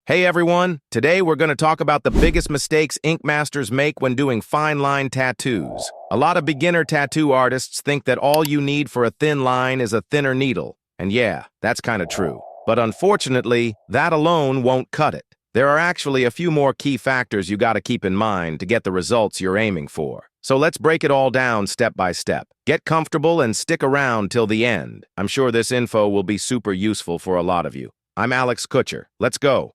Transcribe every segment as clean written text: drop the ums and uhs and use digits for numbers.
Hey everyone, today we're going to talk about the biggest mistakes ink masters make when doing fine line tattoos. A lot of beginner tattoo artists think that all you need for a thin line is a thinner needle. And yeah, that's kind of true. But unfortunately, that alone won't cut it. There are actually a few more key factors you got to keep in mind to get the results you're aiming for. So let's break it all down step by step. Get comfortable and stick around till the end. I'm sure this info will be super useful for a lot of you. I'm Kutcher. Let's go.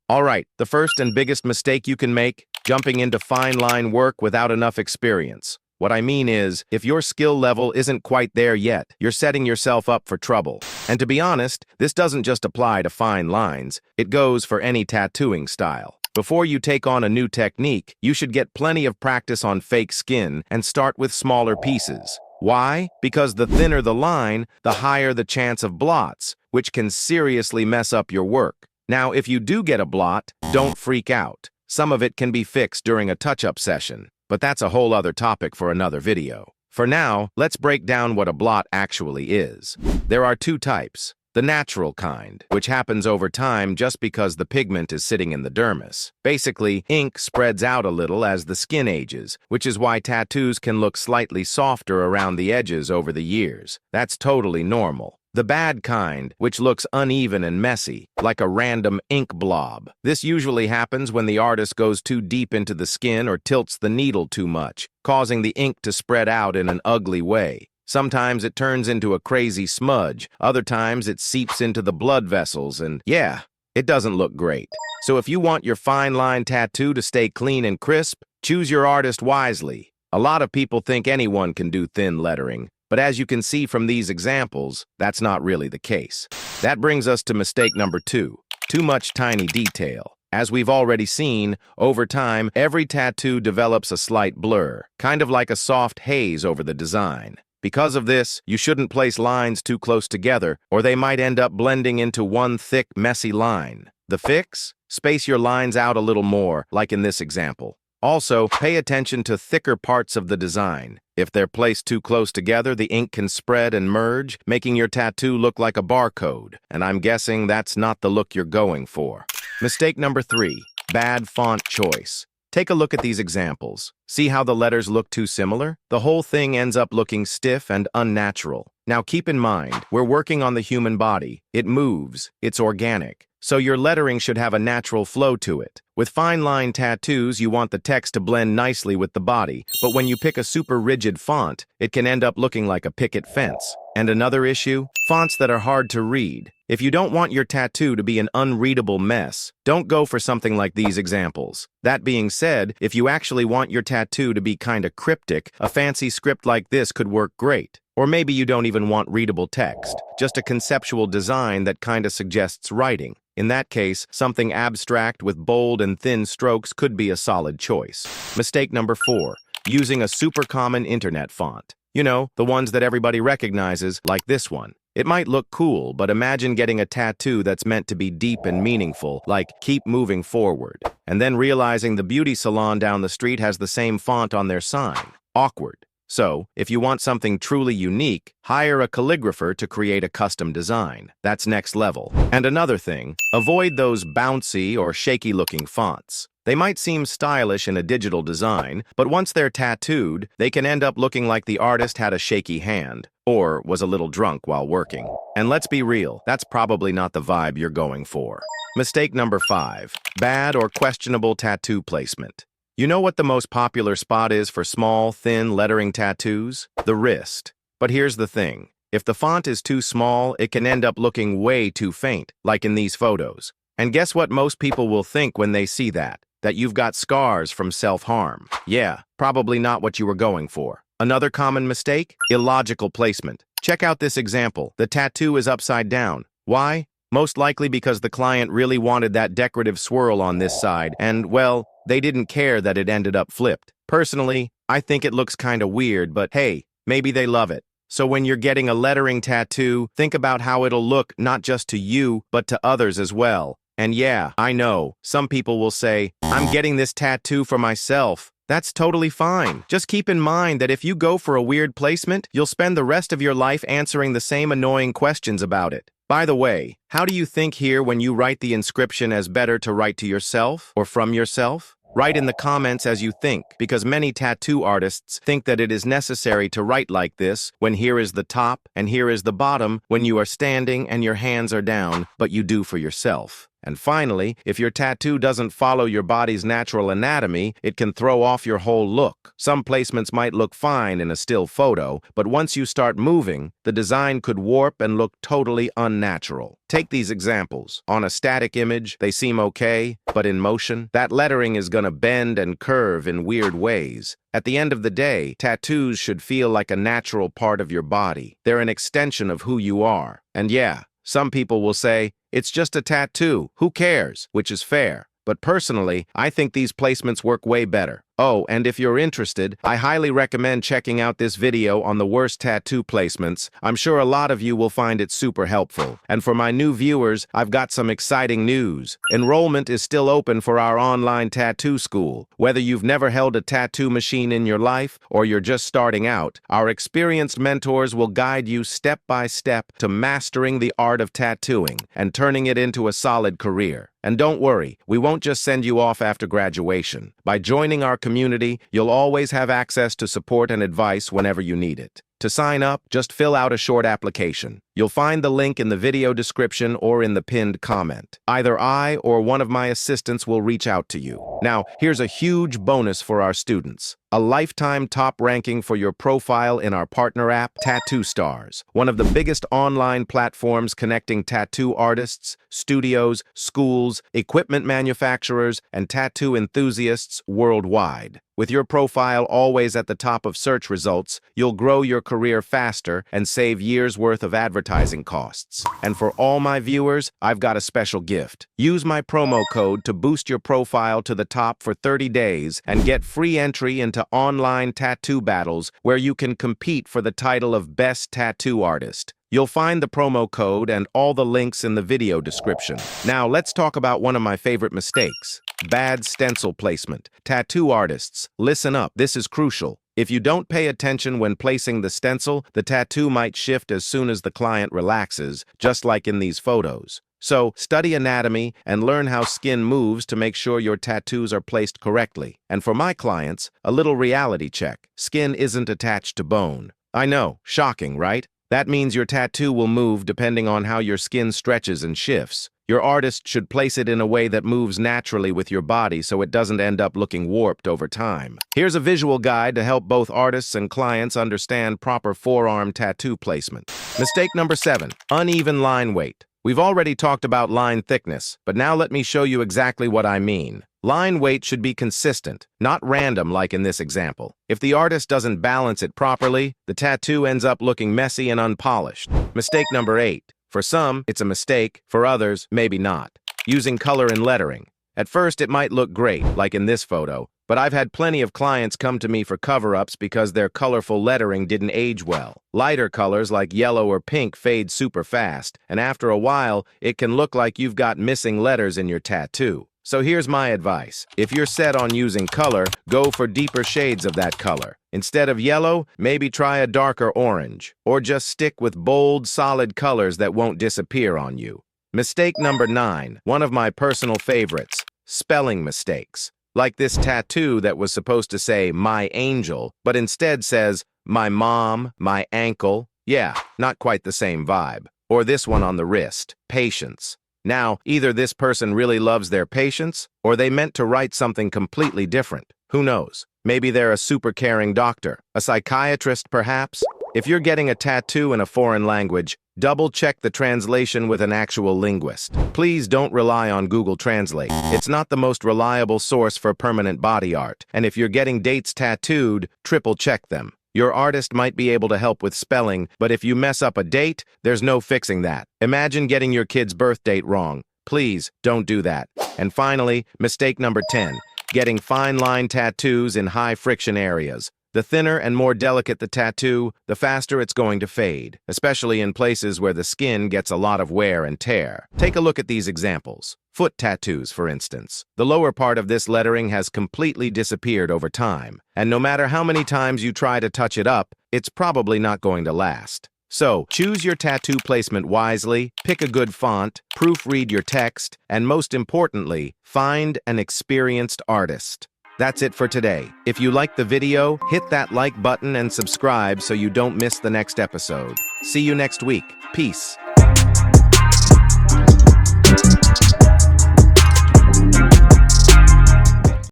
All right, the first and biggest mistake you can make, jumping into fine line work without enough experience. What I mean is, if your skill level isn't quite there yet, you're setting yourself up for trouble. And to be honest, this doesn't just apply to fine lines, it goes for any tattooing style. Before you take on a new technique, you should get plenty of practice on fake skin and start with smaller pieces. Why? Because the thinner the line, the higher the chance of blots, which can seriously mess up your work. Now, if you do get a blot, don't freak out. Some of it can be fixed during a touch-up session, but that's a whole other topic for another video. For now, let's break down what a blot actually is. There are two types. The natural kind, which happens over time just because the pigment is sitting in the dermis. Basically, ink spreads out a little as the skin ages, which is why tattoos can look slightly softer around the edges over the years. That's totally normal. The bad kind, which looks uneven and messy, like a random ink blob. This usually happens when the artist goes too deep into the skin or tilts the needle too much, causing the ink to spread out in an ugly way. Sometimes it turns into a crazy smudge, other times it seeps into the blood vessels, and yeah, it doesn't look great. So if you want your fine line tattoo to stay clean and crisp, choose your artist wisely. A lot of people think anyone can do thin lettering, but as you can see from these examples, that's not really the case. That brings us to mistake number 2, too much tiny detail. As we've already seen, over time, every tattoo develops a slight blur, kind of like a soft haze over the design. Because of this, you shouldn't place lines too close together, or they might end up blending into one thick, messy line. The fix? Space your lines out a little more, like in this example. Also, pay attention to thicker parts of the design. If they're placed too close together, the ink can spread and merge, making your tattoo look like a barcode. And I'm guessing that's not the look you're going for. Mistake number 3, bad font choice. Take a look at these examples. See how the letters look too similar? The whole thing ends up looking stiff and unnatural. Now keep in mind, we're working on the human body. It moves, it's organic. So your lettering should have a natural flow to it. With fine line tattoos, you want the text to blend nicely with the body, but when you pick a super rigid font, it can end up looking like a picket fence. And another issue? Fonts that are hard to read. If you don't want your tattoo to be an unreadable mess, don't go for something like these examples. That being said, if you actually want your tattoo to be kinda cryptic, a fancy script like this could work great. Or maybe you don't even want readable text, just a conceptual design that kinda suggests writing. In that case, something abstract with bold and thin strokes could be a solid choice. Mistake number 4, using a super common internet font. You know, the ones that everybody recognizes, like this one. It might look cool, but imagine getting a tattoo that's meant to be deep and meaningful, like keep moving forward, and then realizing the beauty salon down the street has the same font on their sign. Awkward. So, if you want something truly unique, hire a calligrapher to create a custom design. That's next level. And another thing, avoid those bouncy or shaky-looking fonts. They might seem stylish in a digital design, but once they're tattooed, they can end up looking like the artist had a shaky hand, or was a little drunk while working. And let's be real, that's probably not the vibe you're going for. Mistake number 5, bad or questionable tattoo placement. You know what the most popular spot is for small, thin lettering tattoos? The wrist. But here's the thing. If the font is too small, it can end up looking way too faint, like in these photos. And guess what most people will think when they see that? That you've got scars from self-harm. Yeah, probably not what you were going for. Another common mistake? Illogical placement. Check out this example. The tattoo is upside down. Why? Most likely because the client really wanted that decorative swirl on this side, and, well, they didn't care that it ended up flipped. Personally, I think it looks kinda weird, but hey, maybe they love it. So when you're getting a lettering tattoo, think about how it'll look not just to you, but to others as well. And yeah, I know, some people will say, I'm getting this tattoo for myself. That's totally fine. Just keep in mind that if you go for a weird placement, you'll spend the rest of your life answering the same annoying questions about it. By the way, how do you think here when you write the inscription as better to write to yourself or from yourself? Write in the comments as you think, because many tattoo artists think that it is necessary to write like this when here is the top and here is the bottom when you are standing and your hands are down, but you do for yourself. And finally, if your tattoo doesn't follow your body's natural anatomy, it can throw off your whole look. Some placements might look fine in a still photo, but once you start moving, the design could warp and look totally unnatural. Take these examples. On a static image, they seem okay, but in motion, that lettering is gonna bend and curve in weird ways. At the end of the day, tattoos should feel like a natural part of your body. They're an extension of who you are. And yeah, some people will say, it's just a tattoo, who cares? Which is fair. But personally, I think these placements work way better. Oh, and if you're interested, I highly recommend checking out this video on the worst tattoo placements. I'm sure a lot of you will find it super helpful. And for my new viewers, I've got some exciting news. Enrollment is still open for our online tattoo school. Whether you've never held a tattoo machine in your life or you're just starting out, our experienced mentors will guide you step by step to mastering the art of tattooing and turning it into a solid career. And don't worry, we won't just send you off after graduation. By joining our community, you'll always have access to support and advice whenever you need it. To sign up, just fill out a short application. You'll find the link in the video description or in the pinned comment. Either I or one of my assistants will reach out to you. Now, here's a huge bonus for our students. A lifetime top ranking for your profile in our partner app, Tattoo Stars, one of the biggest online platforms connecting tattoo artists, studios, schools, equipment manufacturers, and tattoo enthusiasts worldwide. With your profile always at the top of search results, you'll grow your career faster and save years' worth of advertising costs. And for all my viewers, I've got a special gift. Use my promo code to boost your profile to the top for 30 days and get free entry into online tattoo battles where you can compete for the title of Best Tattoo Artist. You'll find the promo code and all the links in the video description. Now, let's talk about one of my favorite mistakes. Bad stencil placement. Tattoo artists, listen up. This is crucial. If you don't pay attention when placing the stencil, the tattoo might shift as soon as the client relaxes, just like in these photos. So, study anatomy and learn how skin moves to make sure your tattoos are placed correctly. And for my clients, a little reality check. Skin isn't attached to bone. I know, shocking, right? That means your tattoo will move depending on how your skin stretches and shifts. Your artist should place it in a way that moves naturally with your body so it doesn't end up looking warped over time. Here's a visual guide to help both artists and clients understand proper forearm tattoo placement. Mistake number 7, uneven line weight. We've already talked about line thickness, but now let me show you exactly what I mean. Line weight should be consistent, not random like in this example. If the artist doesn't balance it properly, the tattoo ends up looking messy and unpolished. Mistake number 8. For some, it's a mistake. For others, maybe not. Using color and lettering. At first, it might look great, like in this photo, but I've had plenty of clients come to me for cover-ups because their colorful lettering didn't age well. Lighter colors like yellow or pink fade super fast, and after a while, it can look like you've got missing letters in your tattoo. So here's my advice. If you're set on using color, go for deeper shades of that color. Instead of yellow, maybe try a darker orange, or just stick with bold, solid colors that won't disappear on you. Mistake number 9, one of my personal favorites, spelling mistakes. Like this tattoo that was supposed to say, my angel, but instead says, my mom, my ankle. Yeah, not quite the same vibe. Or this one on the wrist, patience. Now, either this person really loves their patients, or they meant to write something completely different. Who knows? Maybe they're a super caring doctor, a psychiatrist perhaps? If you're getting a tattoo in a foreign language, double-check the translation with an actual linguist. Please don't rely on Google Translate. It's not the most reliable source for permanent body art, and if you're getting dates tattooed, triple-check them. Your artist might be able to help with spelling, but if you mess up a date, there's no fixing that. Imagine getting your kid's birth date wrong. Please, don't do that. And finally, mistake number 10, getting fine line tattoos in high friction areas. The thinner and more delicate the tattoo, the faster it's going to fade, especially in places where the skin gets a lot of wear and tear. Take a look at these examples. Foot tattoos, for instance. The lower part of this lettering has completely disappeared over time, and no matter how many times you try to touch it up, it's probably not going to last. So, choose your tattoo placement wisely, pick a good font, proofread your text, and most importantly, find an experienced artist. That's it for today. If you liked the video, hit that like button and subscribe so you don't miss the next episode. See you next week. Peace.